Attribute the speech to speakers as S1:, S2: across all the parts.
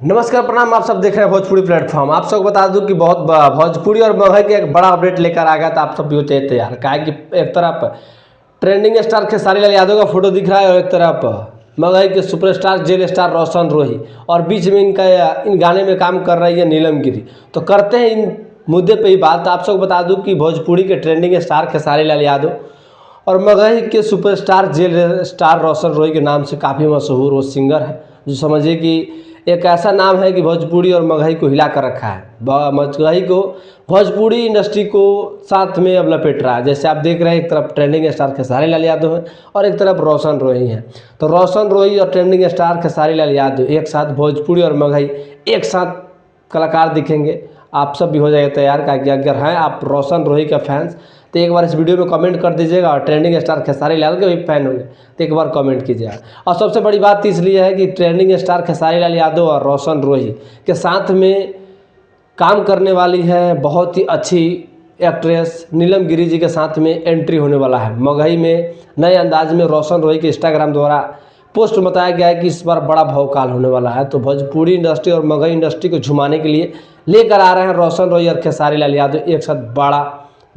S1: नमस्कार प्रणाम। आप सब देख रहे हैं भोजपुरी प्लेटफॉर्म। आप सबको बता दूं कि बहुत भोजपुरी और मगही के एक बड़ा अपडेट लेकर आ गया, तो आप सब भी होते तैयार। क्या है कि एक तरफ ट्रेंडिंग स्टार खेसारी लाल यादव का फोटो दिख रहा है और एक तरफ मगही के सुपरस्टार जेल स्टार रोशन रोही, और बीच में इन गाने में काम कर रही है नीलम गिरी। तो करते हैं इन मुद्दे पे ही बात। तो आप सबको बता दूं कि भोजपुरी के ट्रेंडिंग स्टार खेसारी लाल यादव और मगही के सुपरस्टार जेल स्टार रोशन रोही के नाम से काफ़ी मशहूर वो सिंगर है, जो समझिए कि एक ऐसा नाम है कि भोजपुरी और मगही को हिला कर रखा है। मगही को भोजपुरी इंडस्ट्री को साथ में अब लपेट रहा है। जैसे आप देख रहे हैं, एक तरफ ट्रेंडिंग स्टार खेसारी लाल यादव है और एक तरफ रोशन रोही हैं। तो रोशन रोही और ट्रेंडिंग स्टार खेसारी लाल यादव एक साथ भोजपुरी और मगही एक साथ कलाकार दिखेंगे। आप सब भी हो जाएगा तैयार का कि अगर हैं आप रोशन रोही का फैंस तो एक बार इस वीडियो में कमेंट कर दीजिएगा, और ट्रेंडिंग स्टार खेसारी लाल के भी फैन होंगे तो एक बार कमेंट कीजिएगा। और सबसे बड़ी बात इसलिए है कि ट्रेंडिंग स्टार खेसारी लाल यादव और रोशन रोही के साथ में काम करने वाली है बहुत ही अच्छी एक्ट्रेस नीलम गिरी जी के साथ में एंट्री होने वाला है। मगही में नए अंदाज में रोशन रोही के इंस्टाग्राम द्वारा पोस्ट में बताया गया है कि इस बार बड़ा भवकाल होने वाला है। तो भोजपुरी इंडस्ट्री और मगही इंडस्ट्री को झुमाने के लिए लेकर आ रहे हैं रोशन रोही और खेसारी लाल यादव एक साथ बड़ा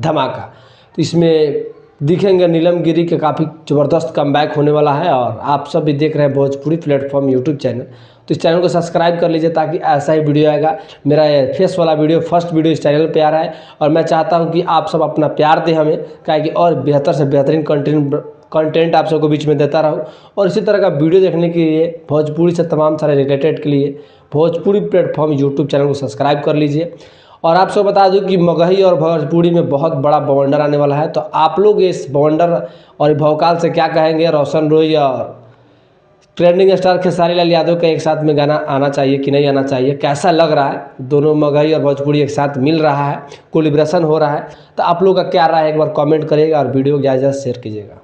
S1: धमाका। तो इसमें दिखेंगे नीलम गिरी के काफ़ी ज़बरदस्त कमबैक होने वाला है। और आप सब भी देख रहे हैं भोजपुरी प्लेटफॉर्म यूट्यूब चैनल, तो इस चैनल को सब्सक्राइब कर लीजिए ताकि ऐसा ही वीडियो आएगा। मेरा ये फेस वाला वीडियो फर्स्ट वीडियो इस चैनल पे आ रहा है, और मैं चाहता हूं कि आप सब अपना प्यार दें हमें, क्या कि और बेहतर से बेहतरीन कंटेंट आप सबको बीच में देता रहूं। और इसी तरह का वीडियो देखने के लिए भोजपुरी से तमाम सारे रिलेटेड के लिए भोजपुरी प्लेटफॉर्म यूट्यूब चैनल को सब्सक्राइब कर लीजिए। और आप सब बता दूं कि मगही और भोजपुरी में बहुत बड़ा बवंडर आने वाला है। तो आप लोग इस बवंडर और भौकाल से क्या कहेंगे? रोशन रोही और ट्रेंडिंग स्टार खेसारी लाल यादव का एक साथ में गाना आना चाहिए कि नहीं आना चाहिए? कैसा लग रहा है? दोनों मगही और भोजपुरी एक साथ मिल रहा है, कोलिब्रेशन हो रहा है। तो आप लोग का क्या राय है? एक बार कमेंट करिएगा और वीडियो को ज़्यादा से ज़्यादा शेयर कीजिएगा।